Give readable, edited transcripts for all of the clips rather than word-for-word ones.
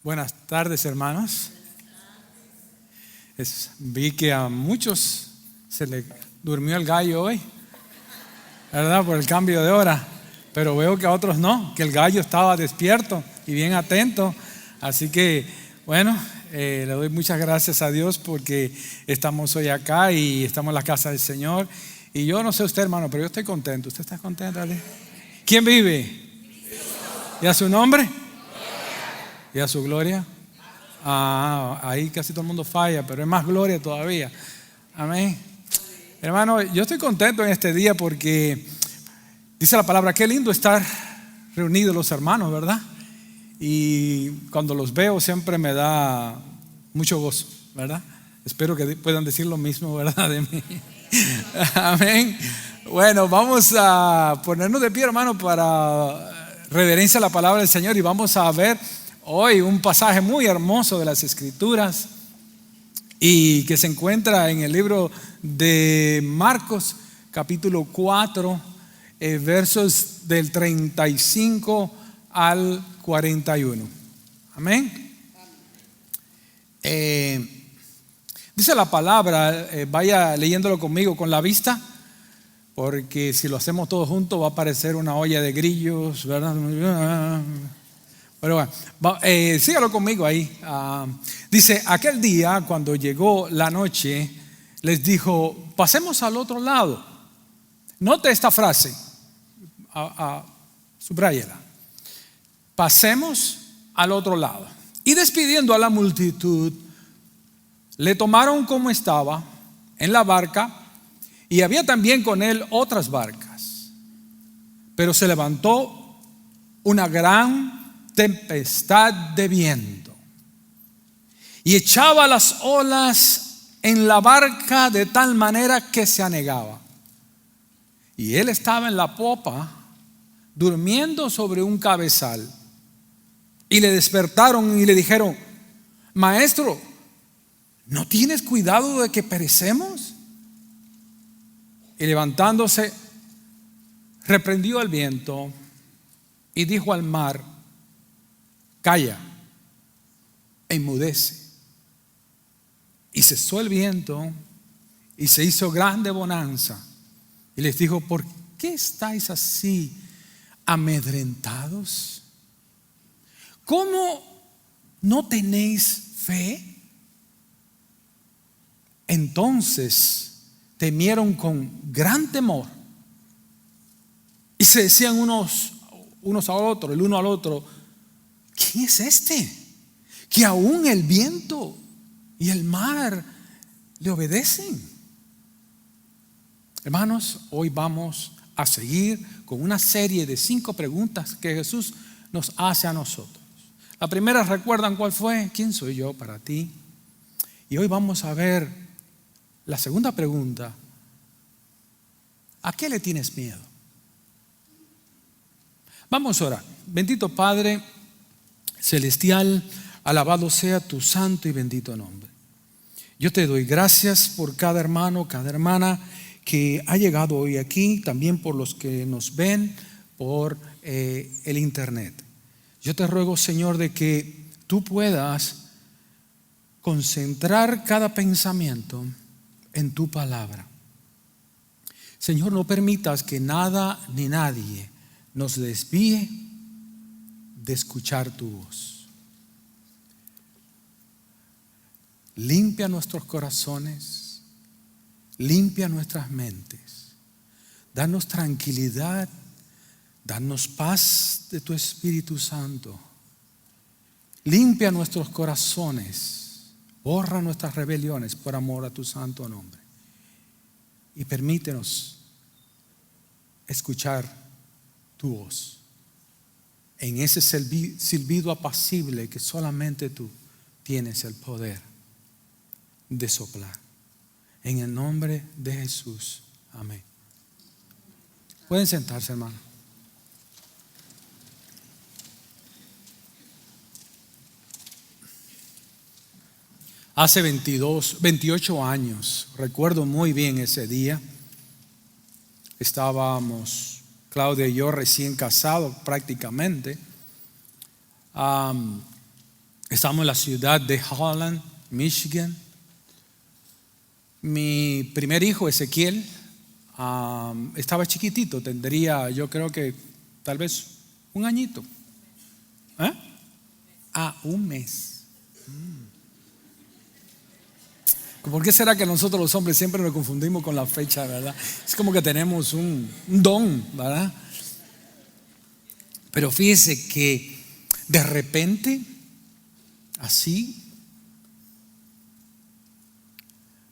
Buenas tardes, hermanos. Vi que a muchos se le durmió el gallo hoy, ¿verdad? Por el cambio de hora. Pero veo que a otros no, que el gallo estaba despierto y bien atento. Así que, bueno, le doy muchas gracias a Dios porque estamos hoy acá y estamos en la casa del Señor. Y yo no sé usted, hermano, pero yo estoy contento. ¿Usted está contento? ¿Ale? ¿Quién vive? ¿Y a su nombre? ¿Y a su gloria? Ahí casi todo el mundo falla, pero es más gloria todavía. Amén. Hermano, yo estoy contento en este día porque dice la palabra, qué lindo estar reunidos los hermanos, ¿verdad? Y cuando los veo siempre me da mucho gozo, ¿verdad? Espero que puedan decir lo mismo, ¿verdad? De mí. Amén. Bueno, vamos a ponernos de pie, hermano, para reverencia a la palabra del Señor y vamos a ver hoy un pasaje muy hermoso de las Escrituras y que se encuentra en el libro de Marcos, capítulo 4, versos del 35 al 41. Amén. Dice la palabra, vaya leyéndolo conmigo con la vista, porque si lo hacemos todos juntos va a parecer una olla de grillos, ¿verdad? Pero bueno, sígalo conmigo ahí. Dice, aquel día cuando llegó la noche, les dijo, pasemos al otro lado. Note esta frase, subráyela. Pasemos al otro lado. Y despidiendo a la multitud, le tomaron como estaba en la barca, y había también con él otras barcas. Pero se levantó una gran tempestad de viento y echaba las olas en la barca de tal manera que se anegaba. Y él estaba en la popa, durmiendo sobre un cabezal. Y le despertaron y le dijeron, Maestro, ¿no tienes cuidado de que perecemos? Y levantándose, reprendió al viento y dijo al mar, calla, enmudece. Y cesó el viento y se hizo grande bonanza. Y les dijo, ¿por qué estáis así amedrentados? ¿Cómo no tenéis fe? Entonces temieron con gran temor y se decían unos a otros, el uno al otro, ¿quién es este? Que aún el viento y el mar le obedecen. Hermanos, hoy vamos a seguir con una serie de 5 preguntas que Jesús nos hace a nosotros. La primera, ¿recuerdan cuál fue? ¿Quién soy yo para ti? Y hoy vamos a ver la segunda pregunta. ¿A qué le tienes miedo? Vamos a orar. Bendito Padre celestial, alabado sea tu santo y bendito nombre. Yo te doy gracias por cada hermano, cada hermana que ha llegado hoy aquí, también por los que nos ven por el internet. Yo te ruego, Señor, de que tú puedas concentrar cada pensamiento en tu palabra. Señor, no permitas que nada ni nadie nos desvíe de escuchar tu voz. Limpia nuestros corazones, limpia nuestras mentes, danos tranquilidad, danos paz de tu Espíritu Santo. Limpia nuestros corazones, borra nuestras rebeliones por amor a tu santo nombre. Y permítenos escuchar tu voz en ese silbido apacible que solamente tú tienes el poder de soplar. En el nombre de Jesús, amén. Pueden sentarse, hermano. Hace 28 años, recuerdo muy bien ese día. Estábamos, Claudia y yo, recién casados prácticamente. Estamos en la ciudad de Holland, Michigan. Mi primer hijo, Ezequiel, estaba chiquitito, tendría yo creo que tal vez un añito. Un mes. ¿Por qué será que nosotros los hombres siempre nos confundimos con la fecha, verdad? Es como que tenemos un don, ¿verdad? Pero fíjese que de repente, así,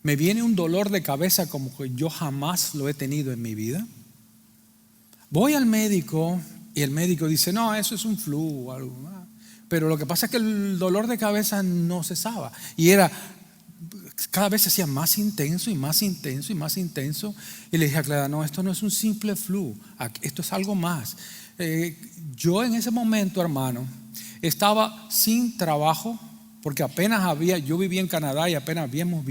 me viene un dolor de cabeza como que yo jamás lo he tenido en mi vida. Voy al médico y el médico dice, no, eso es un flu o algo. Pero lo que pasa es que el dolor de cabeza no cesaba. Y cada vez se hacía más intenso y más intenso y más intenso. Y le dije a Clara, no, esto no es un simple flu, esto es algo más. Yo en ese momento, hermano, estaba sin trabajo, porque yo vivía en Canadá y apenas habíamos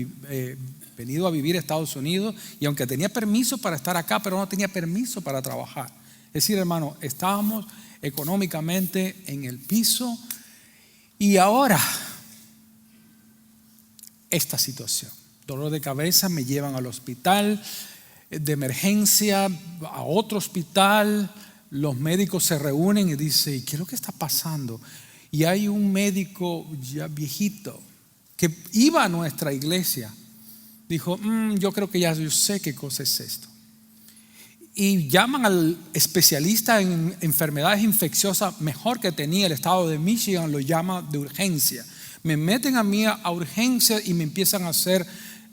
venido a vivir a Estados Unidos, y aunque tenía permiso para estar acá, pero no tenía permiso para trabajar. Es decir, hermano, estábamos económicamente en el piso. Y ahora, esta situación, dolor de cabeza, me llevan al hospital de emergencia, a otro hospital. Los médicos se reúnen y dicen, ¿qué es lo que está pasando? Y hay un médico ya viejito que iba a nuestra iglesia. Dijo, yo creo que ya yo sé qué cosa es esto. Y llaman al especialista en enfermedades infecciosas mejor que tenía el estado de Michigan, lo llama de urgencia. Me meten a mí a urgencia y me empiezan a hacer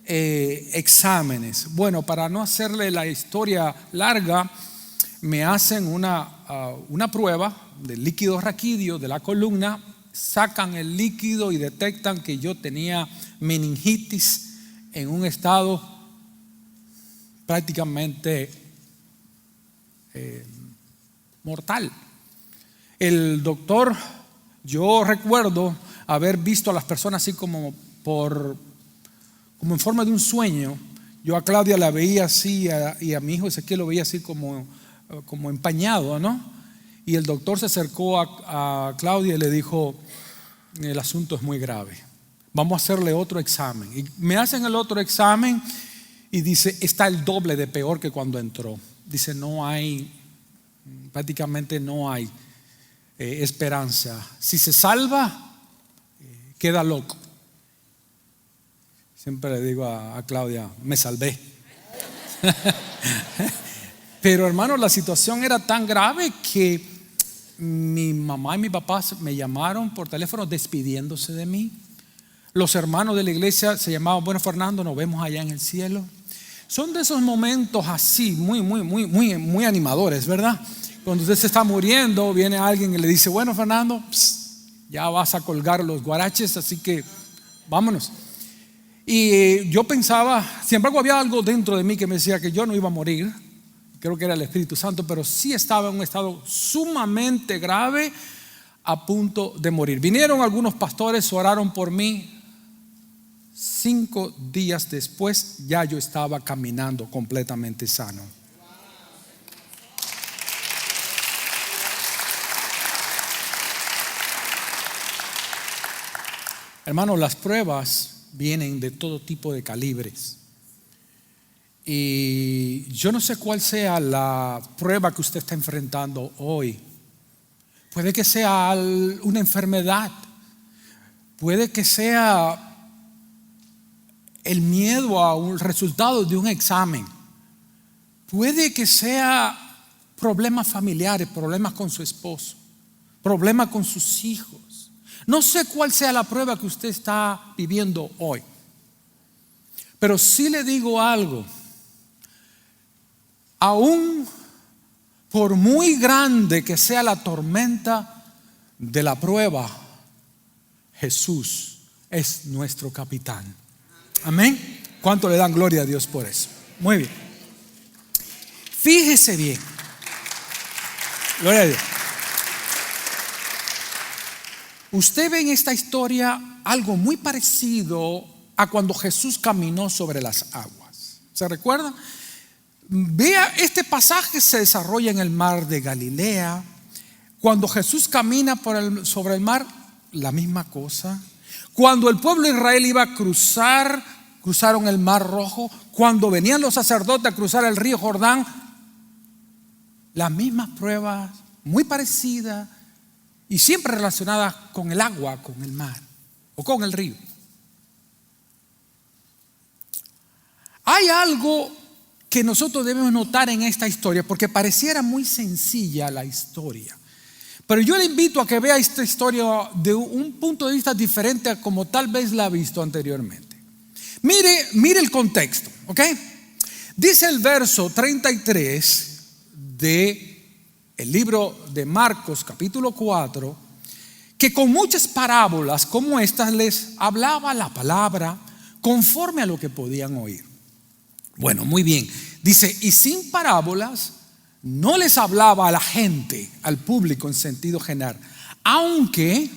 exámenes. Bueno, para no hacerle la historia larga, me hacen una prueba del líquido raquídeo de la columna, sacan el líquido y detectan que yo tenía meningitis en un estado prácticamente mortal. El doctor, yo recuerdo haber visto a las personas así como en forma de un sueño. Yo a Claudia la veía así y a mi hijo Ezequiel lo veía así como empañado, ¿no? Y el doctor se acercó a Claudia y le dijo, el asunto es muy grave, vamos a hacerle otro examen. Y me hacen el otro examen y dice, está el doble de peor que cuando entró. Dice, prácticamente no hay esperanza. Si se salva, queda loco. Siempre le digo a Claudia, me salvé. Pero hermano, la situación era tan grave que mi mamá y mi papá me llamaron por teléfono despidiéndose de mí. Los hermanos de la iglesia se llamaban, bueno, Fernando, nos vemos allá en el cielo. Son de esos momentos así, muy animadores, ¿verdad? Cuando usted se está muriendo, viene alguien y le dice, bueno, Fernando, ya vas a colgar los guaraches, así que vámonos. Y yo pensaba, sin embargo, había algo dentro de mí que me decía que yo no iba a morir. Creo que era el Espíritu Santo, pero sí estaba en un estado sumamente grave, a punto de morir. Vinieron algunos pastores, oraron por mí. 5 días después ya yo estaba caminando completamente sano. Hermano, las pruebas vienen de todo tipo de calibres. Y yo no sé cuál sea la prueba que usted está enfrentando hoy. Puede que sea una enfermedad. Puede que sea el miedo a un resultado de un examen. Puede que sea problemas familiares, problemas con su esposo, problemas con sus hijos. No sé cuál sea la prueba que usted está viviendo hoy. Pero sí le digo algo. Aún por muy grande que sea la tormenta de la prueba, Jesús es nuestro capitán. Amén. ¿Cuánto le dan gloria a Dios por eso? Muy bien. Fíjese bien. Gloria a Dios. Usted ve en esta historia algo muy parecido a cuando Jesús caminó sobre las aguas. ¿Se recuerda? Vea, este pasaje se desarrolla en el mar de Galilea. Cuando Jesús camina sobre el mar, la misma cosa. Cuando el pueblo de Israel iba a cruzaron el Mar Rojo. Cuando venían los sacerdotes a cruzar el río Jordán, las mismas pruebas, muy parecidas y siempre relacionadas con el agua, con el mar o con el río. Hay algo que nosotros debemos notar en esta historia, porque pareciera muy sencilla la historia, pero yo le invito a que vea esta historia de un punto de vista diferente a como tal vez la ha visto anteriormente. Mire el contexto, ¿ok? Dice el verso 33 de el libro de Marcos capítulo 4, que con muchas parábolas como estas les hablaba la palabra conforme a lo que podían oír. Bueno, muy bien. Dice, y sin parábolas no les hablaba a la gente, al público en sentido general, aunque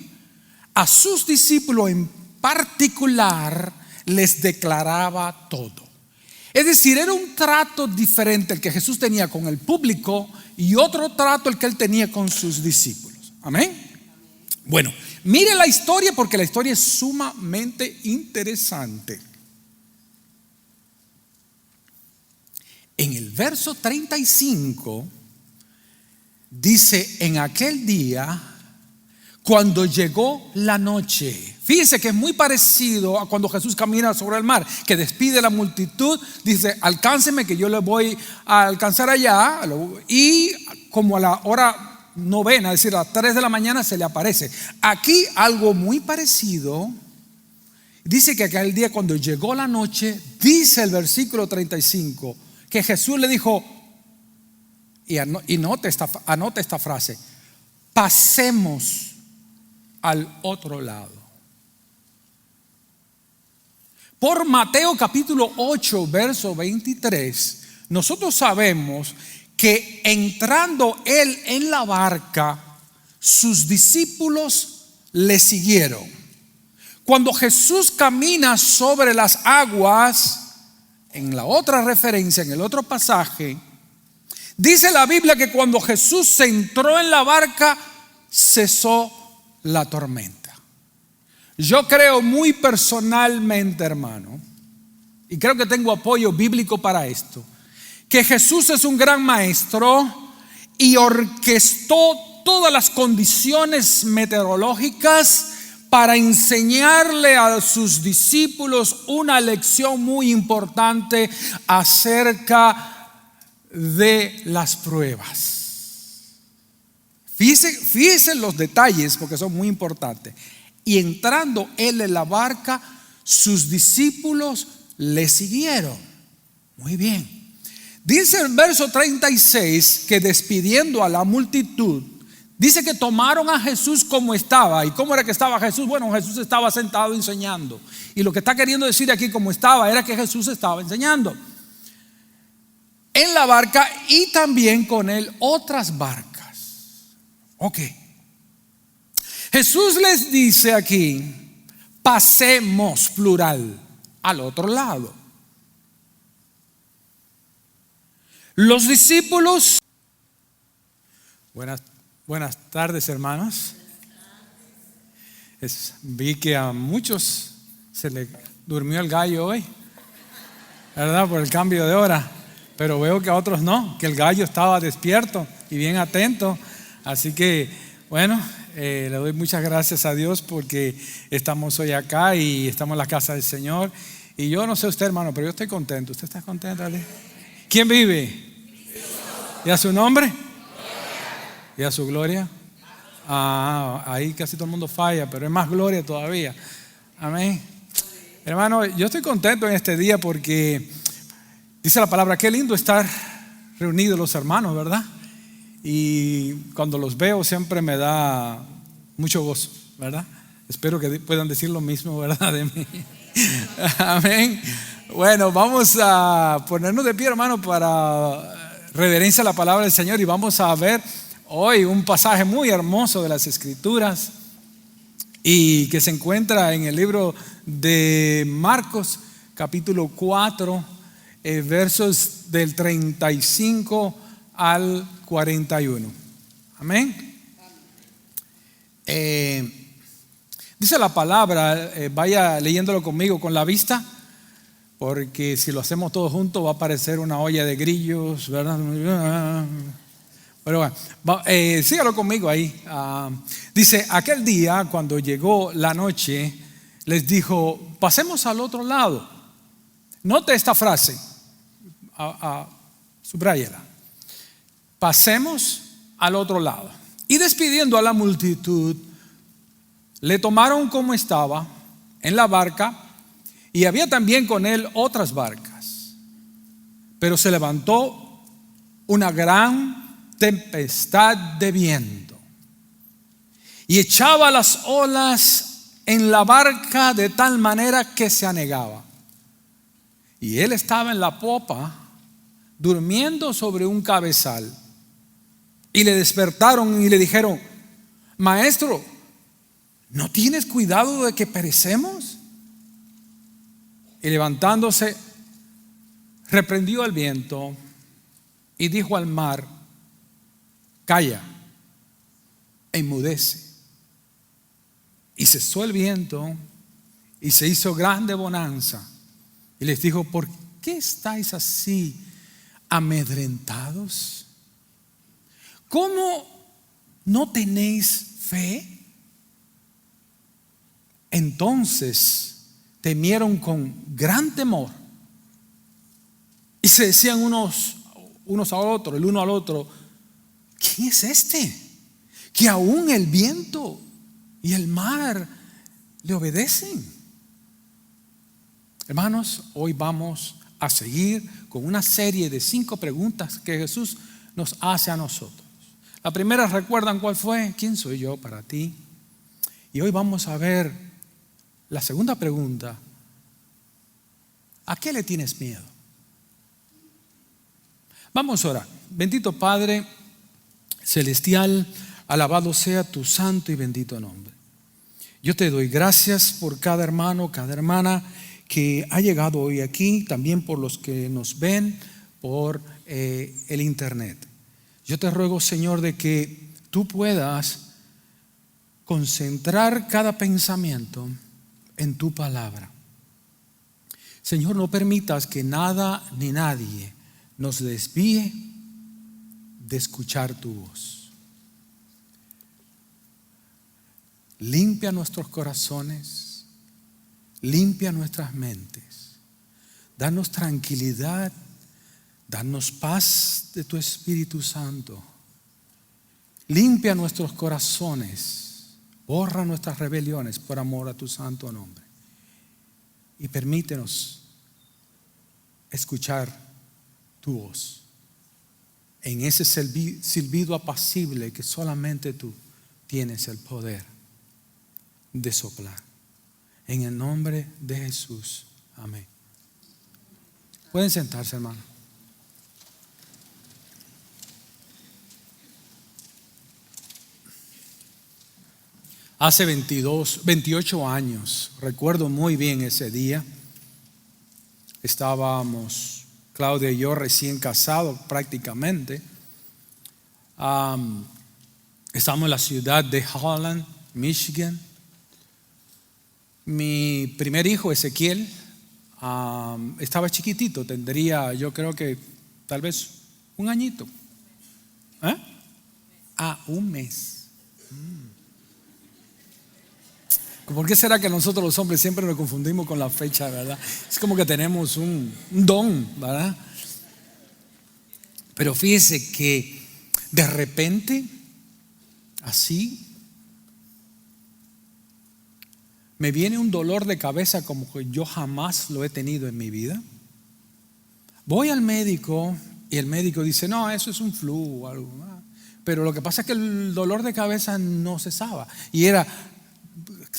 a sus discípulos en particular les declaraba todo. Es decir, era un trato diferente el que Jesús tenía con el público y otro trato el que él tenía con sus discípulos. Amén. Bueno, mire la historia, porque la historia es sumamente interesante. En el verso 35 dice, en aquel día, cuando llegó la noche. Fíjense que es muy parecido a cuando Jesús camina sobre el mar, que despide a la multitud, dice, alcáncenme que yo les voy a alcanzar allá. Y como a la hora novena, es decir, a las 3 de la mañana se le aparece. Aquí algo muy parecido. Dice que aquel día cuando llegó la noche, dice el versículo 35, que Jesús le dijo, y anote esta frase, pasemos al otro lado. Por Mateo capítulo 8 verso 23, nosotros sabemos que entrando él en la barca, sus discípulos le siguieron. Cuando Jesús camina sobre las aguas, en la otra referencia, en el otro pasaje, dice la Biblia que cuando Jesús se entró en la barca, cesó la tormenta. Yo creo muy personalmente, hermano, y creo que tengo apoyo bíblico para esto, que Jesús es un gran maestro y orquestó todas las condiciones meteorológicas para enseñarle a sus discípulos una lección muy importante acerca de las pruebas. Fíjense los detalles porque son muy importantes. Y entrando él en la barca, sus discípulos le siguieron. Muy bien. Dice el verso 36 que despidiendo a la multitud, dice que tomaron a Jesús como estaba. ¿Y cómo era que estaba Jesús? Bueno, Jesús estaba sentado enseñando. Y lo que está queriendo decir aquí como estaba era que Jesús estaba enseñando en la barca y también con él otras barcas. Ok. Jesús les dice aquí, pasemos, plural, al otro lado. Los discípulos, buenas tardes, hermanos. Vi que a muchos se le durmió el gallo hoy, ¿verdad? Por el cambio de hora. Pero veo que a otros no, que el gallo estaba despierto y bien atento. Así que, bueno, le doy muchas gracias a Dios porque estamos hoy acá y estamos en la casa del Señor. Y yo no sé usted, hermano, pero yo estoy contento. ¿Usted está contento? ¿Ale? ¿Quién vive? ¿Y a su nombre? ¿Y a su gloria? Ahí casi todo el mundo falla, pero es más gloria todavía. Amén. Hermano, yo estoy contento en este día porque dice la palabra, qué lindo estar reunidos los hermanos, ¿verdad? Y cuando los veo siempre me da mucho gozo, ¿verdad? Espero que puedan decir lo mismo, ¿verdad? De mí. Amén. Bueno, vamos a ponernos de pie, hermano, para reverencia a la palabra del Señor y vamos a ver hoy un pasaje muy hermoso de las Escrituras y que se encuentra en el libro de Marcos capítulo 4, versos del 35 al 41. Amén. Dice la palabra, vaya leyéndolo conmigo con la vista, porque si lo hacemos todos juntos va a parecer una olla de grillos, ¿verdad? Pero bueno, sígalo conmigo ahí. Dice, aquel día cuando llegó la noche, les dijo, pasemos al otro lado. Note esta frase, subráyela. Pasemos al otro lado. Y despidiendo a la multitud, le tomaron como estaba en la barca, y había también con él otras barcas. Pero se levantó una gran tempestad de viento y echaba las olas en la barca de tal manera que se anegaba. Y él estaba en la popa, durmiendo sobre un cabezal. Y le despertaron y le dijeron, Maestro, ¿no tienes cuidado de que perecemos? Y levantándose, reprendió al viento y dijo al mar, calla, enmudece. Y cesó el viento y se hizo grande bonanza. Y les dijo, ¿por qué estáis así amedrentados? ¿Cómo no tenéis fe? Entonces temieron con gran temor y se decían unos a otros, el uno al otro, ¿quién es este? Que aún el viento y el mar le obedecen. Hermanos, hoy vamos a seguir con una serie de 5 preguntas que Jesús nos hace a nosotros. La primera, ¿recuerdan cuál fue? ¿Quién soy yo para ti? Y hoy vamos a ver la segunda pregunta. ¿A qué le tienes miedo? Vamos a orar. Bendito Padre Celestial, alabado sea tu santo y bendito nombre. Yo te doy gracias por cada hermano, cada hermana que ha llegado hoy aquí, también por los que nos ven por el internet. Yo te ruego, Señor, de que tú puedas concentrar cada pensamiento en tu palabra. Señor, no permitas que nada ni nadie nos desvíe de escuchar tu voz. Limpia nuestros corazones, limpia nuestras mentes, danos tranquilidad, danos paz de tu Espíritu Santo. Limpia nuestros corazones, borra nuestras rebeliones por amor a tu santo nombre. Y permítenos escuchar tu voz en ese silbido apacible que solamente tú tienes el poder de soplar. En el nombre de Jesús, amén. Pueden sentarse, hermano. Hace 28 años, recuerdo muy bien ese día. Estábamos, Claudia y yo, recién casados prácticamente. Estábamos en la ciudad de Holland, Michigan. Mi primer hijo, Ezequiel, estaba chiquitito, tendría, yo creo que tal vez un añito. Un mes. ¿Por qué será que nosotros los hombres siempre nos confundimos con la fecha, verdad? Es como que tenemos un don, ¿verdad? Pero fíjese que de repente, así, me viene un dolor de cabeza como que yo jamás lo he tenido en mi vida. Voy al médico y el médico dice, no, eso es un flu o algo. Pero lo que pasa es que el dolor de cabeza no cesaba. Y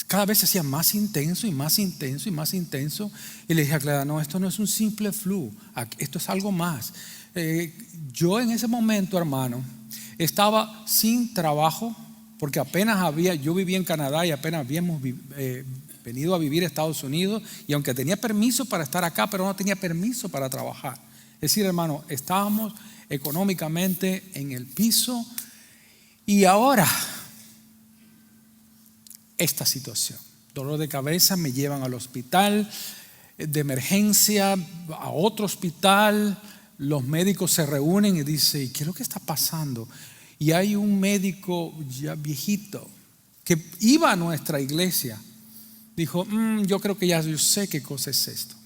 cada vez se hacía más intenso y más intenso y más intenso. Y le dije a Clara, no, esto no es un simple flu, esto es algo más. Yo en ese momento, hermano, estaba sin trabajo, porque yo vivía en Canadá y apenas habíamos venido a vivir a Estados Unidos, y aunque tenía permiso para estar acá, pero no tenía permiso para trabajar. Es decir, hermano, estábamos económicamente en el piso. Y ahora esta situación. dolor de cabeza, me llevan al hospital de emergencia, a otro hospital. Los médicos se reúnen y dicen: ¿qué es lo que está pasando? Y hay un médico ya viejito que iba a nuestra iglesia. Dijo: yo creo que yo sé qué cosa es esto.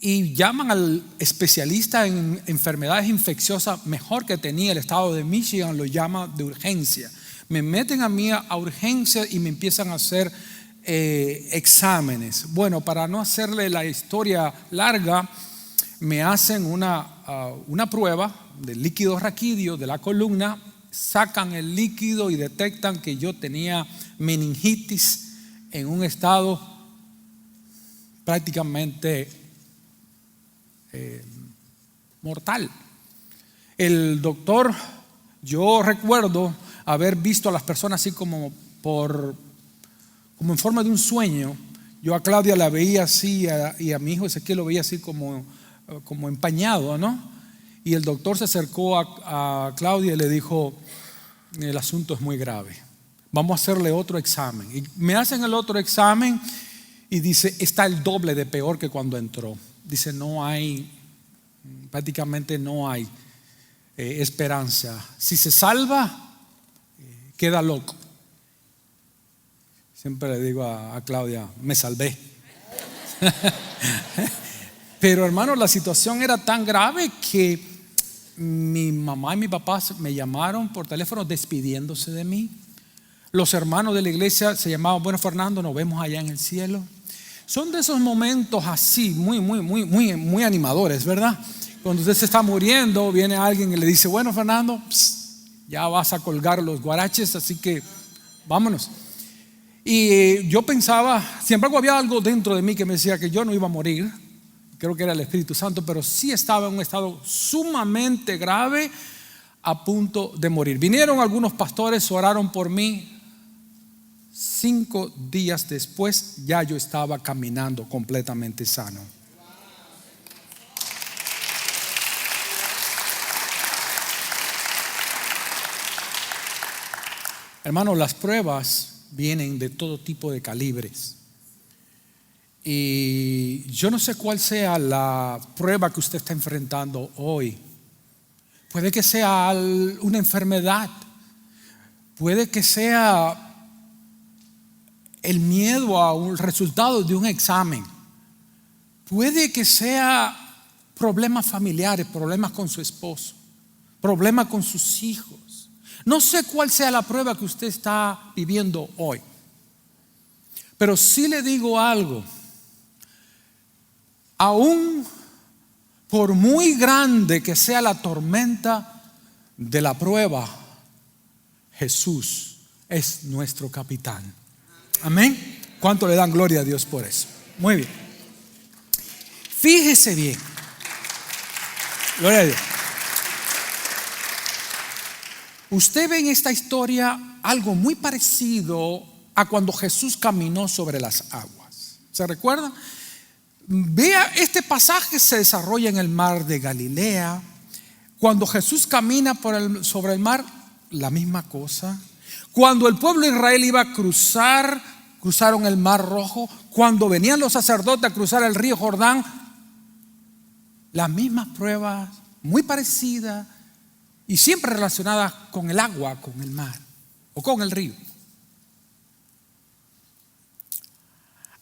Y llaman al especialista en enfermedades infecciosas mejor que tenía el estado de Michigan, lo llama de urgencia. Me meten a mí a urgencia y me empiezan a hacer exámenes. Bueno, para no hacerle la historia larga, me hacen una prueba del líquido raquídeo de la columna, sacan el líquido y detectan que yo tenía meningitis en un estado prácticamente mortal. El doctor, yo recuerdo haber visto a las personas así como en forma de un sueño. Yo a Claudia la veía así y a mi hijo Ezequiel lo veía así como empañado, ¿no? Y el doctor se acercó a Claudia y le dijo: el asunto es muy grave, vamos a hacerle otro examen. Y me hacen el otro examen y dice: está el doble de peor que cuando entró. Dice: prácticamente no hay esperanza. Si se salva, queda loco. Siempre le digo a Claudia: me salvé. Pero hermano, la situación era tan grave que mi mamá y mi papá me llamaron por teléfono despidiéndose de mí. Los hermanos de la iglesia se llamaban: bueno, Fernando, nos vemos allá en el cielo. Son de esos momentos así muy animadores, ¿verdad? Cuando usted se está muriendo, viene alguien y le dice: bueno, Fernando, ya vas a colgar los guaraches, así que vámonos. Y yo pensaba, sin embargo, había algo dentro de mí que me decía que yo no iba a morir. Creo que era el Espíritu Santo, pero sí estaba en un estado sumamente grave, a punto de morir. Vinieron algunos pastores, oraron por mí. 5 días después ya yo estaba caminando completamente sano. Hermano, las pruebas vienen de todo tipo de calibres. Y yo no sé cuál sea la prueba que usted está enfrentando hoy. Puede que sea una enfermedad, puede que sea el miedo a un resultado de un examen, puede que sea problemas familiares, problemas con su esposo, problemas con sus hijos. No sé cuál sea la prueba que usted está viviendo hoy, pero sí le digo algo: aún por muy grande que sea la tormenta de la prueba, Jesús es nuestro capitán. Amén. ¿Cuánto le dan gloria a Dios por eso? Muy bien. Fíjese bien. Gloria a Dios. Usted ve en esta historia algo muy parecido a cuando Jesús caminó sobre las aguas. ¿Se recuerda? Vea, este pasaje se desarrolla en el mar de Galilea. Cuando Jesús camina sobre el mar, la misma cosa. Cuando el pueblo de Israel iba a cruzaron el mar Rojo. Cuando venían los sacerdotes a cruzar el río Jordán, las mismas pruebas, muy parecidas y siempre relacionadas con el agua, con el mar o con el río.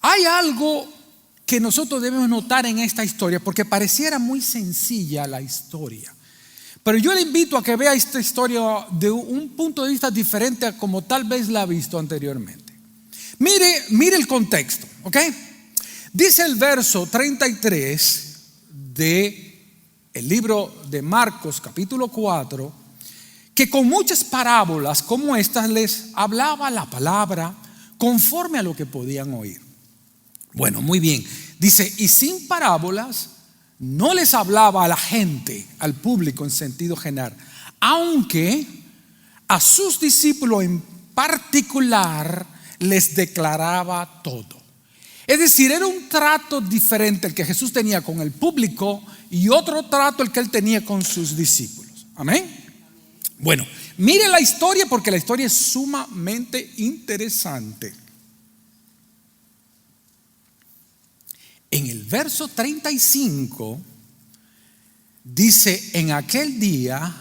Hay algo que nosotros debemos notar en esta historia, porque pareciera muy sencilla la historia, pero yo le invito a que vea esta historia de un punto de vista diferente a como tal vez la ha visto anteriormente. Mire el contexto, ¿ok? Dice el verso 33 de el libro de Marcos capítulo 4, que con muchas parábolas como estas les hablaba la palabra conforme a lo que podían oír. Bueno, muy bien. Dice: y sin parábolas no les hablaba a la gente, al público en sentido general, aunque a sus discípulos en particular les declaraba todo. Es decir, era un trato diferente el que Jesús tenía con el público y otro trato el que él tenía con sus discípulos. Amén. Bueno, mire la historia, porque la historia es sumamente interesante. En el verso 35 dice: en aquel día,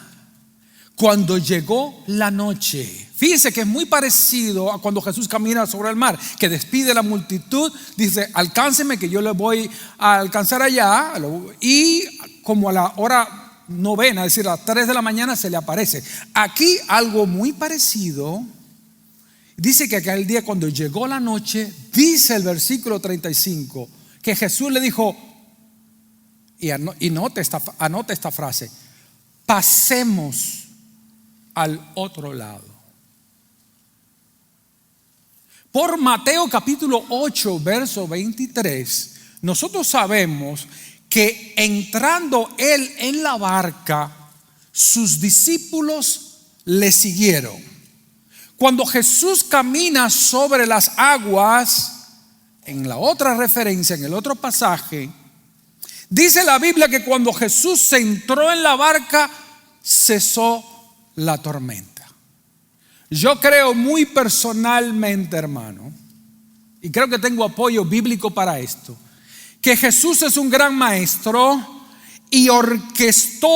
cuando llegó la noche. Fíjense que es muy parecido a cuando Jesús camina sobre el mar, que despide a la multitud, dice: alcáncenme que yo les voy a alcanzar allá. Y como a la hora novena, es decir, a las 3 de la mañana, se le aparece. Aquí algo muy parecido. Dice que aquel día, cuando llegó la noche, dice el versículo 35, que Jesús le dijo, y anote esta frase: pasemos al otro lado. Por Mateo capítulo 8, verso 23, nosotros sabemos que entrando él en la barca, sus discípulos le siguieron. Cuando Jesús camina sobre las aguas, en la otra referencia, en el otro pasaje, dice la Biblia que cuando Jesús se entró en la barca, cesó la tormenta. Yo creo muy personalmente, hermano, y creo que tengo apoyo bíblico para esto, que Jesús es un gran maestro y orquestó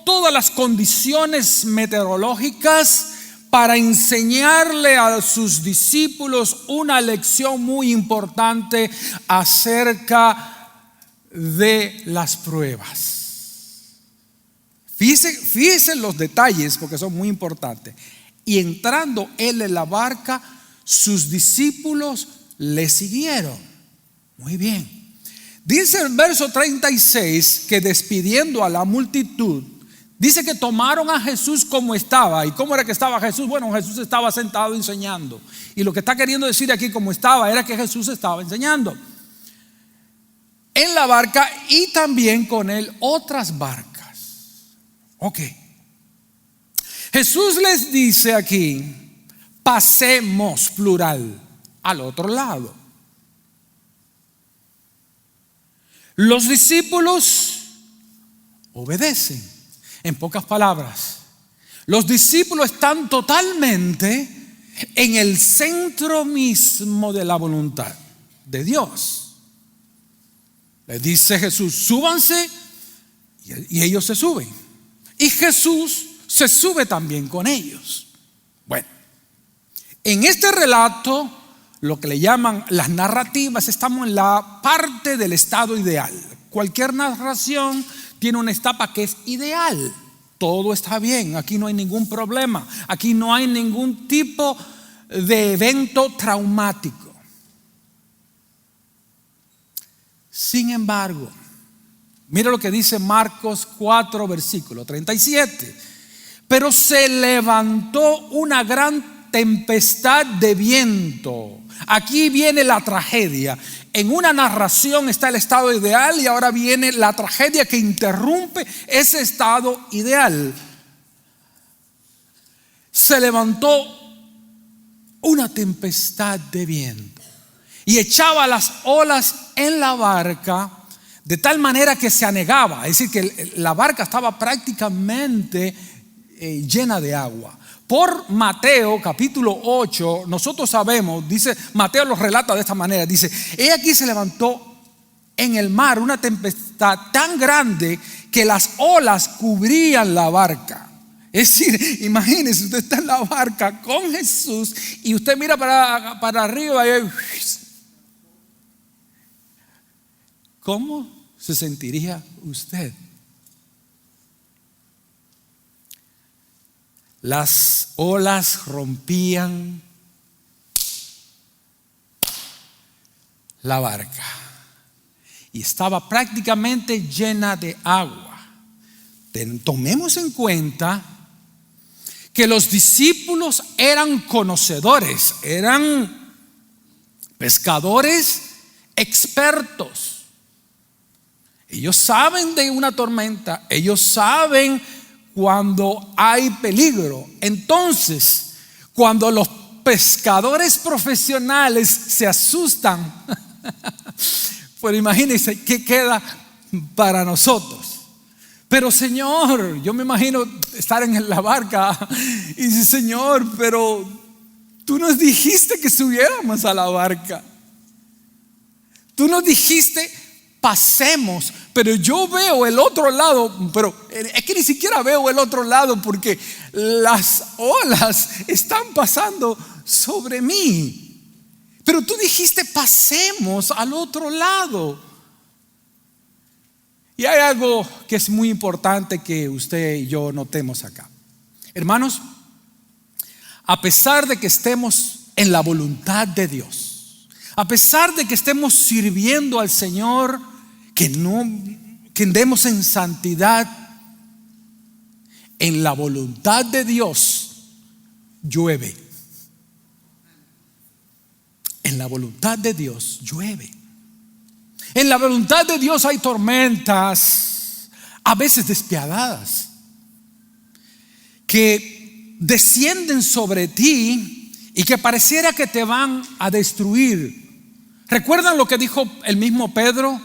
todas las condiciones meteorológicas para enseñarle a sus discípulos una lección muy importante acerca de las pruebas. Fíjense los detalles porque son muy importantes. Y entrando él en la barca, sus discípulos le siguieron. Muy bien. Dice el verso 36 que despidiendo a la multitud, dice que tomaron a Jesús como estaba. ¿Y cómo era que estaba Jesús? Bueno, Jesús estaba sentado enseñando. Y lo que está queriendo decir aquí como estaba era que Jesús estaba enseñando en la barca y también con él otras barcas. Ok. Jesús les dice aquí: pasemos, plural, al otro lado. Los discípulos obedecen. En pocas palabras, los discípulos están totalmente en el centro mismo de la voluntad de Dios. Les dice Jesús: súbanse, y ellos se suben. Y Jesús se sube también con ellos. Bueno, en este relato, lo que le llaman las narrativas, estamos en la parte del estado ideal. Cualquier narración tiene una etapa que es ideal. Todo está bien, aquí no hay ningún problema, aquí no hay ningún tipo de evento traumático. Sin embargo, mira lo que dice Marcos 4, versículo 37. Pero se levantó una gran tempestad de viento. Aquí viene la tragedia. En una narración está el estado ideal y ahora viene la tragedia que interrumpe ese estado ideal. Se levantó una tempestad de viento y echaba las olas en la barca de tal manera que se anegaba. Es decir, que la barca estaba prácticamente llena de agua. Por Mateo capítulo 8, nosotros sabemos, dice, Mateo lo relata de esta manera, dice: he aquí se levantó en el mar una tempestad tan grande que las olas cubrían la barca. Es decir, imagínese, usted está en la barca con Jesús y usted mira para arriba y ¿cómo se sentiría usted? Las olas rompían la barca y estaba prácticamente llena de agua. Tomemos en cuenta que los discípulos eran conocedores, eran pescadores expertos. Ellos saben de una tormenta, ellos saben cuando hay peligro. Entonces, cuando los pescadores profesionales se asustan, pues imagínense qué queda para nosotros. Pero Señor, yo me imagino estar en la barca y dice: Señor, pero tú nos dijiste que subiéramos a la barca. Tú nos dijiste pasemos, pero yo veo el otro lado, pero es que ni siquiera veo el otro lado porque las olas están pasando sobre mí. Pero tú dijiste pasemos al otro lado. Y hay algo que es muy importante que usted y yo notemos acá. Hermanos, a pesar de que estemos en la voluntad de Dios, a pesar de que estemos sirviendo al Señor, que andemos en santidad, en la voluntad de Dios llueve. En la voluntad de Dios llueve. En la voluntad de Dios hay tormentas, a veces despiadadas, que descienden sobre ti y que pareciera que te van a destruir. ¿Recuerdan lo que dijo el mismo Pedro?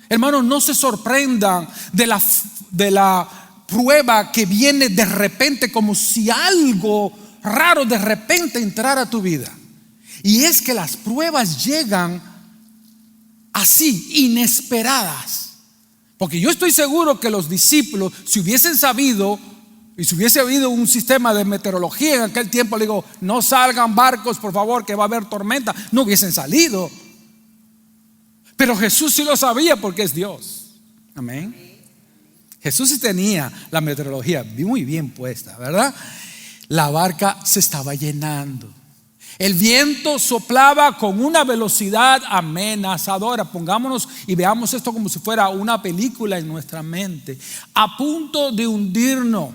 Hermanos, no se sorprendan de la prueba que viene de repente, como si algo raro de repente entrara a tu vida. Y es que las pruebas llegan así, inesperadas. Porque yo estoy seguro que los discípulos, si hubiesen sabido, y si hubiese habido un sistema de meteorología en aquel tiempo, le digo, no salgan barcos, por favor, que va a haber tormenta, no hubiesen salido. Pero Jesús sí lo sabía porque es Dios. Amén. Jesús sí tenía la meteorología muy bien puesta, ¿verdad? La barca se estaba llenando. El viento soplaba con una velocidad amenazadora. Pongámonos y veamos esto como si fuera una película en nuestra mente, a punto de hundirnos.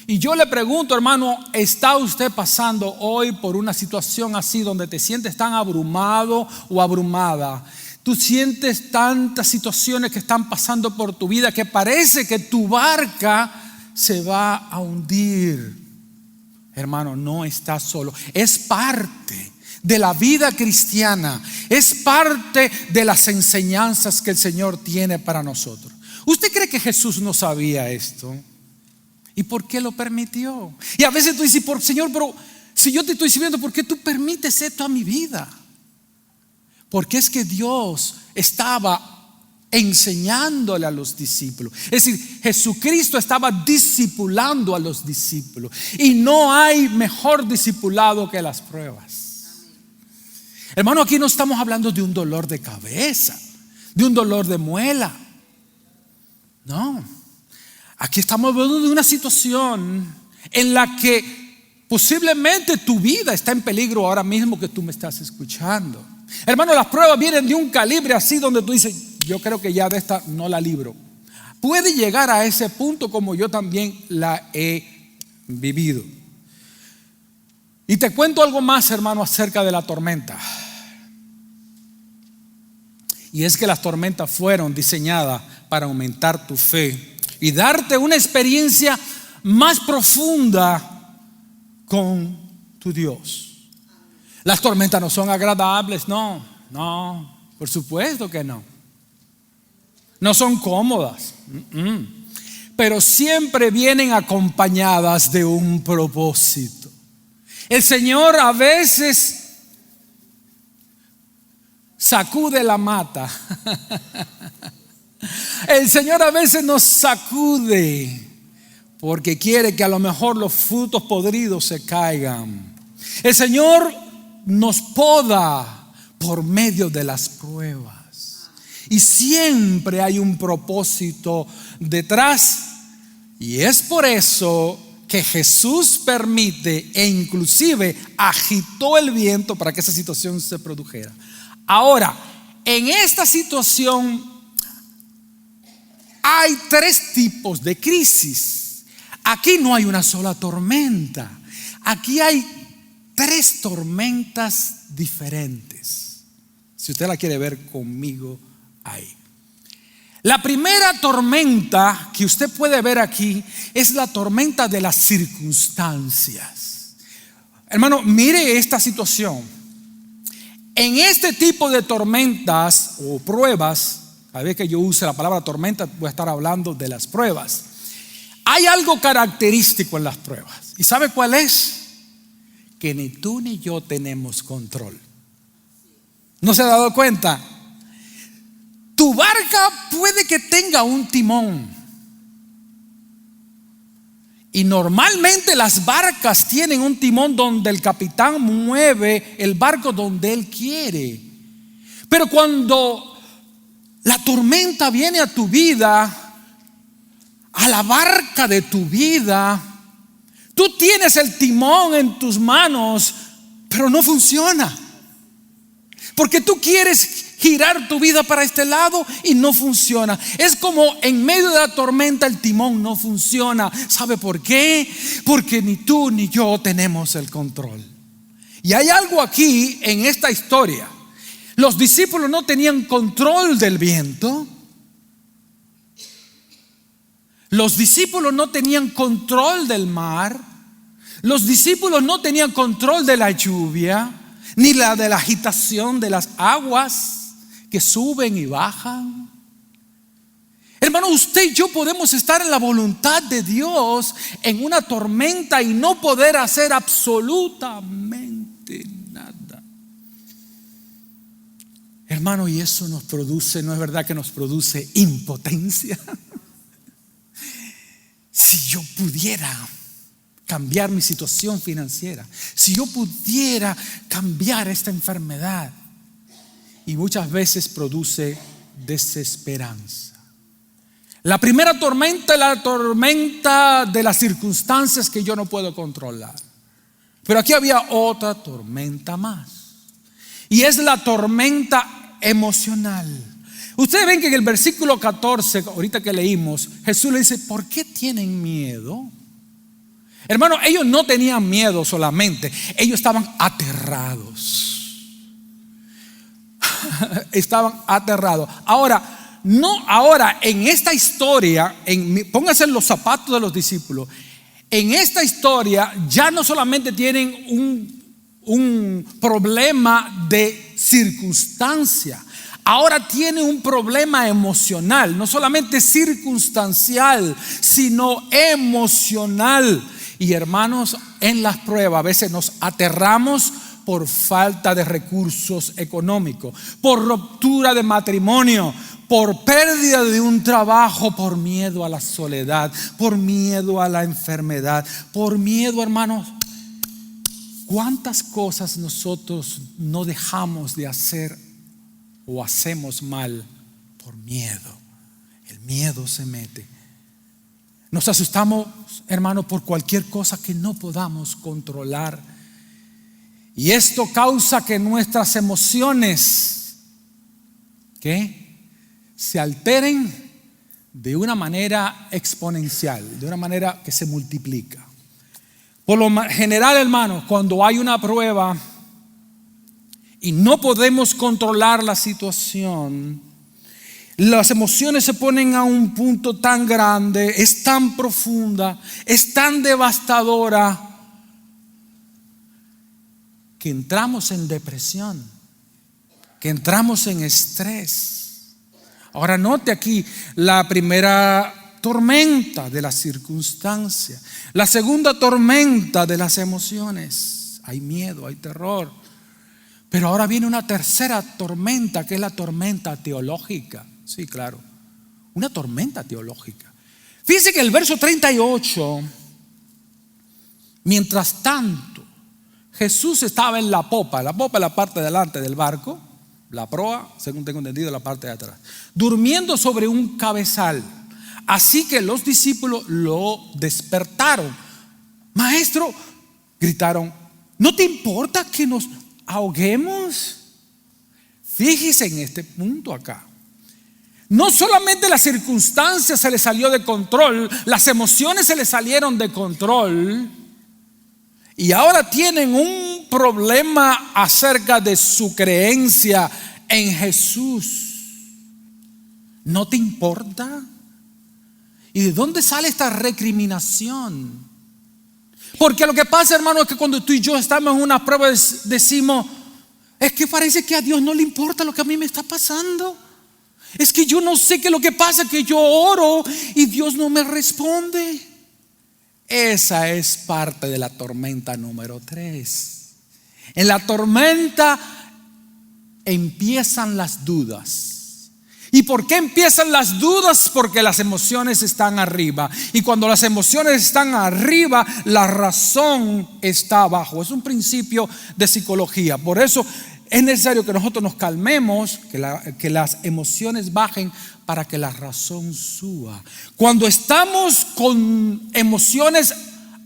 Y yo le pregunto, hermano, ¿está usted pasando hoy por una situación así donde te sientes tan abrumado o abrumada? Tú sientes tantas situaciones que están pasando por tu vida que parece que tu barca se va a hundir. Hermano, no estás solo. Es parte de la vida cristiana. Es parte de las enseñanzas que el Señor tiene para nosotros. ¿Usted cree que Jesús no sabía esto? ¿Y por qué lo permitió? Y a veces tú dices, Señor, pero si yo te estoy sirviendo, ¿por qué tú permites esto a mi vida? Porque es que Dios estaba enseñándole a los discípulos. Es decir, Jesucristo estaba discipulando a los discípulos. Y no hay mejor discipulado que las pruebas. Hermano, aquí no estamos hablando de un dolor de cabeza, de un dolor de muela. No. Aquí estamos hablando de una situación en la que posiblemente tu vida está en peligro ahora mismo que tú me estás escuchando. Hermano, las pruebas vienen de un calibre así donde tú dices, yo creo que ya de esta no la libro. Puede llegar a ese punto como yo también la he vivido. Y te cuento algo más, hermano, acerca de la tormenta. Y es que las tormentas fueron diseñadas para aumentar tu fe y darte una experiencia más profunda con tu Dios. Las tormentas no son agradables, no, por supuesto que no. No son cómodas, pero siempre vienen acompañadas de un propósito. El Señor a veces sacude la mata. El Señor a veces nos sacude porque quiere que a lo mejor los frutos podridos se caigan. El Señor nos poda por medio de las pruebas. Y siempre hay un propósito detrás. Y es por eso que Jesús permite e inclusive agitó el viento para que esa situación se produjera. Ahora, en esta situación hay tres tipos de crisis. Aquí no hay una sola tormenta. Aquí hay tres tormentas diferentes. Si usted la quiere ver conmigo ahí. La primera tormenta que usted puede ver aquí es la tormenta de las circunstancias. Hermano, mire esta situación. En este tipo de tormentas o pruebas, cada vez que yo use la palabra tormenta voy a estar hablando de las pruebas. Hay algo característico en las pruebas. ¿Y sabe cuál es? Que ni tú ni yo tenemos control. ¿No se ha dado cuenta? Tu barca puede que tenga un timón. Y normalmente las barcas tienen un timón donde el capitán mueve el barco donde él quiere. Pero cuando la tormenta viene a tu vida, a la barca de tu vida, tú tienes el timón en tus manos, pero no funciona. Porque tú quieres girar tu vida para este lado y no funciona. Es como en medio de la tormenta el timón no funciona. ¿Sabe por qué? Porque ni tú ni yo tenemos el control. Y hay algo aquí en esta historia. Los discípulos no tenían control del viento. Los discípulos no tenían control del mar. Los discípulos no tenían control de la lluvia, ni la de la agitación de las aguas que suben y bajan. Hermano, usted y yo podemos estar en la voluntad de Dios en una tormenta y no poder hacer absolutamente nada. Hermano, y eso nos produce, ¿no es verdad que nos produce impotencia? Si yo pudiera cambiar mi situación financiera, si yo pudiera cambiar esta enfermedad. Y muchas veces produce desesperanza. La primera tormenta es la tormenta de las circunstancias que yo no puedo controlar. Pero aquí había otra tormenta más. Y es la tormenta emocional. Ustedes ven que en el versículo 14, ahorita que leímos, Jesús le dice: ¿por qué tienen miedo? Hermano, ellos no tenían miedo solamente, ellos estaban aterrados. Estaban aterrados. Ahora en esta historia, pónganse en los zapatos de los discípulos. En esta historia ya no solamente tienen un problema de circunstancia, ahora tiene un problema emocional, no solamente circunstancial, sino emocional. Y hermanos, en las pruebas a veces nos aterramos por falta de recursos económicos, por ruptura de matrimonio, por pérdida de un trabajo, por miedo a la soledad, por miedo a la enfermedad, por miedo, hermanos. ¿Cuántas cosas nosotros no dejamos de hacer o hacemos mal por miedo? El miedo se mete. Nos asustamos, hermano, por cualquier cosa que no podamos controlar. Y esto causa que nuestras emociones se alteren de una manera exponencial, de una manera que se multiplica. Por lo general, hermanos, cuando hay una prueba y no podemos controlar la situación, las emociones se ponen a un punto tan grande, es tan profunda, es tan devastadora, que entramos en depresión, que entramos en estrés. Ahora note aquí la primera tormenta de la circunstancia, la segunda tormenta de las emociones. Hay miedo, hay terror. Pero ahora viene una tercera tormenta, que es la tormenta teológica. Sí, claro, una tormenta teológica. Fíjense que el verso 38, mientras tanto, Jesús estaba en la popa. La popa es la parte de delante del barco, la proa, según tengo entendido, la parte de atrás, durmiendo sobre un cabezal. Así que los discípulos lo despertaron. Maestro, gritaron, ¿no te importa que nos ahoguemos? Fíjese en este punto acá. No solamente las circunstancias se le salió de control, las emociones se le salieron de control. Y ahora tienen un problema acerca de su creencia en Jesús. ¿No te importa? ¿Y de dónde sale esta recriminación? Porque lo que pasa, hermano, es que cuando tú y yo estamos en una prueba decimos: es que parece que a Dios no le importa lo que a mí me está pasando. Es que yo no sé qué es lo que pasa, que yo oro y Dios no me responde. Esa es parte de la tormenta número 3. En la tormenta empiezan las dudas. ¿Y por qué empiezan las dudas? Porque las emociones están arriba. Y cuando las emociones están arriba, la razón está abajo. Es un principio de psicología. Por eso es necesario que nosotros nos calmemos, que las emociones bajen para que la razón suba. Cuando estamos con emociones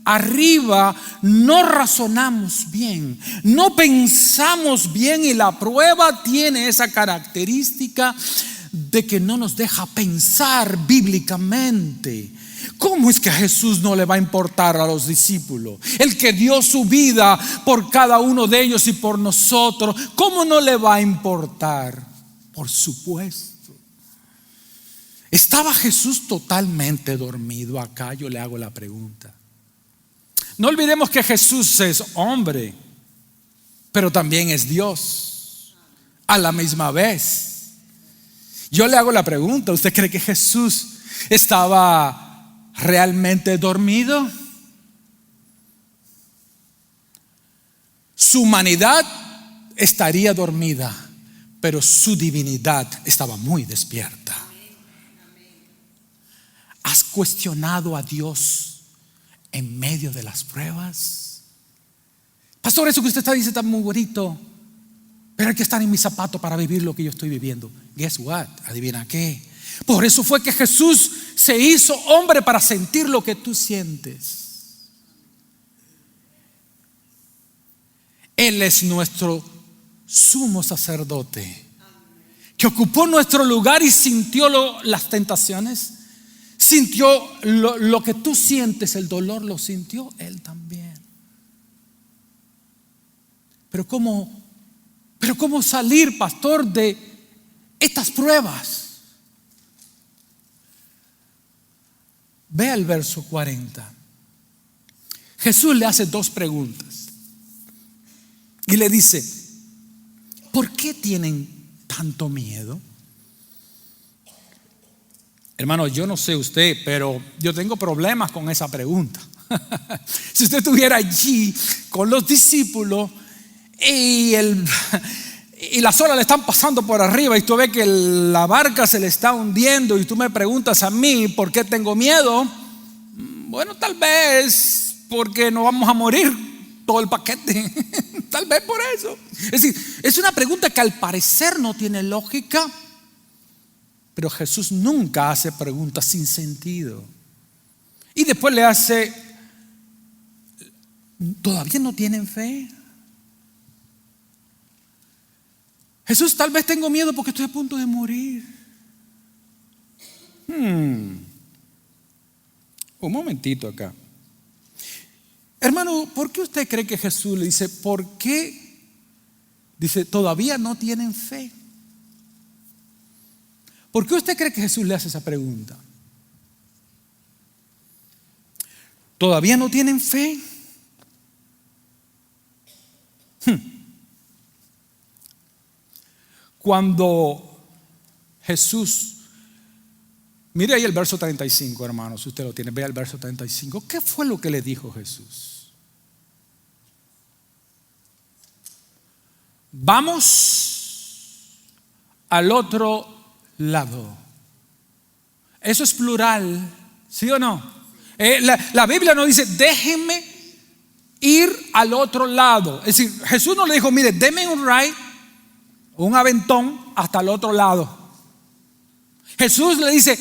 arriba, no razonamos bien, no pensamos bien, y la prueba tiene esa característica de que no nos deja pensar bíblicamente. ¿Cómo es que a Jesús no le va a importar a los discípulos? El que dio su vida por cada uno de ellos y por nosotros, ¿cómo no le va a importar? Por supuesto. ¿Estaba Jesús totalmente dormido acá? Yo le hago la pregunta. No olvidemos que Jesús es hombre, pero también es Dios a la misma vez. Yo le hago la pregunta, ¿usted cree que Jesús estaba realmente dormido? Su humanidad estaría dormida, pero su divinidad estaba muy despierta. ¿Has cuestionado a Dios en medio de las pruebas? Pastor, eso que usted está diciendo está muy bonito, pero hay que estar en mis zapatos para vivir lo que yo estoy viviendo. Guess what? Adivina qué. Por eso fue que Jesús se hizo hombre, para sentir lo que tú sientes. Él es nuestro sumo sacerdote, que ocupó nuestro lugar y sintió las tentaciones. Sintió lo que tú sientes, el dolor lo sintió Él también. Pero ¿cómo salir, pastor, de estas pruebas? Vea el verso 40. Jesús le hace dos preguntas y le dice: ¿por qué tienen tanto miedo? Hermano, yo no sé usted, pero yo tengo problemas con esa pregunta. Si usted estuviera allí con los discípulos y las olas le están pasando por arriba, y tú ves que la barca se le está hundiendo, y tú me preguntas a mí por qué tengo miedo. Bueno, tal vez porque no vamos a morir todo el paquete. Tal vez por eso. Es decir, es una pregunta que al parecer no tiene lógica, pero Jesús nunca hace preguntas sin sentido. Y después le hace: ¿todavía no tienen fe? Jesús, tal vez tengo miedo porque estoy a punto de morir. Un momentito acá. Hermano, ¿por qué usted cree que Jesús le dice, por qué? Dice, todavía no tienen fe. ¿Por qué usted cree que Jesús le hace esa pregunta? ¿Todavía no tienen fe? Cuando Jesús, mire ahí el verso 35, hermanos, si usted lo tiene, vea el verso 35. ¿Qué fue lo que le dijo Jesús? Vamos al otro lado. Eso es plural, ¿sí o no? La Biblia no dice, déjenme ir al otro lado. Es decir, Jesús no le dijo, mire, deme un ride, un aventón hasta el otro lado. Jesús le dice,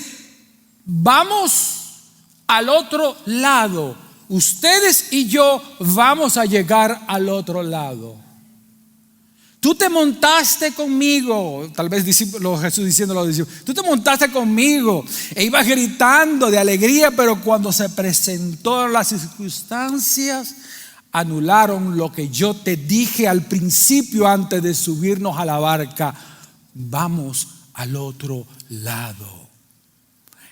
vamos al otro lado. Ustedes y yo vamos a llegar al otro lado. Tú te montaste conmigo, tal vez Jesús diciendo a los discípulos, tú te montaste conmigo e ibas gritando de alegría, pero cuando se presentaron las circunstancias, anularon lo que yo te dije al principio antes de subirnos a la barca. Vamos al otro lado.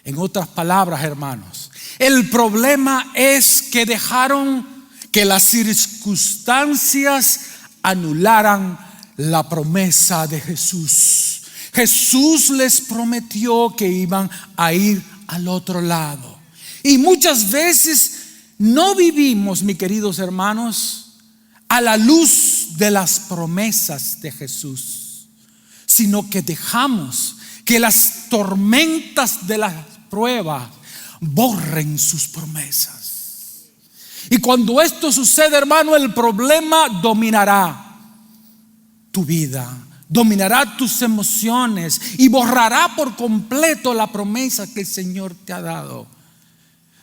En otras palabras, hermanos, el problema es que dejaron que las circunstancias anularan la promesa de Jesús. Jesús les prometió que iban a ir al otro lado. Y muchas veces no vivimos, mis queridos hermanos, a la luz de las promesas de Jesús, sino que dejamos que las tormentas de las pruebas borren sus promesas. Y cuando esto sucede, hermano, el problema dominará tu vida, dominará tus emociones y borrará por completo la promesa que el Señor te ha dado.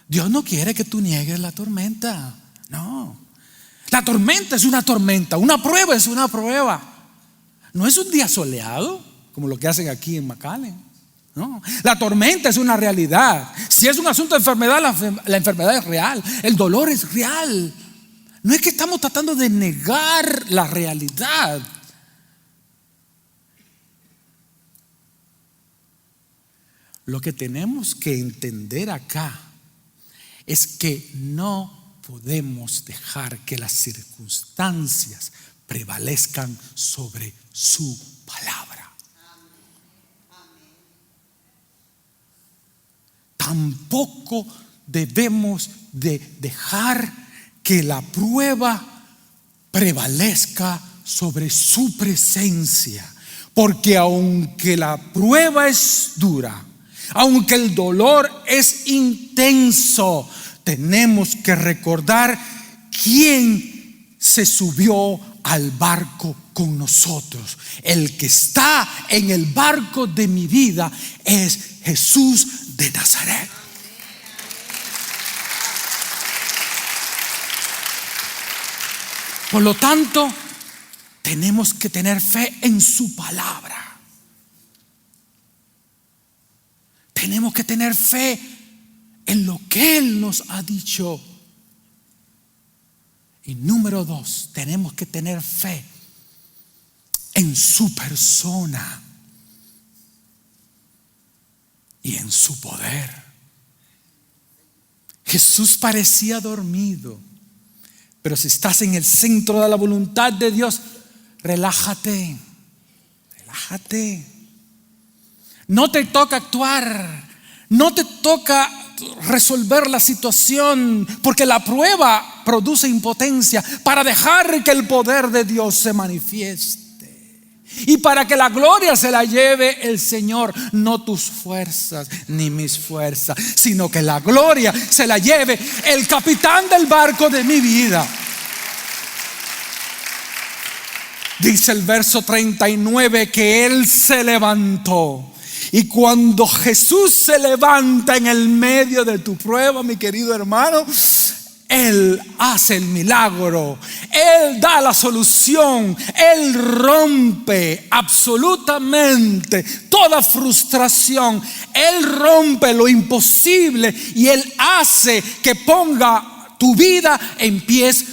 Dios no quiere que tú niegues la tormenta, no. La tormenta es una tormenta, una prueba es una prueba. No es un día soleado como lo que hacen aquí en McAllen, no. La tormenta es una realidad. Si es un asunto de enfermedad, la enfermedad es real, el dolor es real. No es que estamos tratando de negar la realidad. Lo que tenemos que entender acá es que no podemos dejar que las circunstancias prevalezcan sobre su palabra. Tampoco debemos de dejar que la prueba prevalezca sobre su presencia, porque aunque la prueba es dura, aunque el dolor es intenso, tenemos que recordar quién se subió al barco con nosotros. El que está en el barco de mi vida es Jesús de Nazaret. Por lo tanto, tenemos que tener fe en su palabra. Tenemos que tener fe en lo que Él nos ha dicho. Y número 2, tenemos que tener fe en su persona y en su poder. Jesús parecía dormido, pero si estás en el centro de la voluntad de Dios, relájate, relájate. No te toca actuar, no te toca resolver la situación, porque la prueba produce impotencia para dejar que el poder de Dios se manifieste y para que la gloria se la lleve el Señor, no tus fuerzas ni mis fuerzas, sino que la gloria se la lleve el capitán del barco de mi vida. Dice el verso 39 que Él se levantó. Y cuando Jesús se levanta en el medio de tu prueba, mi querido hermano, Él hace el milagro, Él da la solución, Él rompe absolutamente toda frustración, Él rompe lo imposible y Él hace que ponga tu vida en pies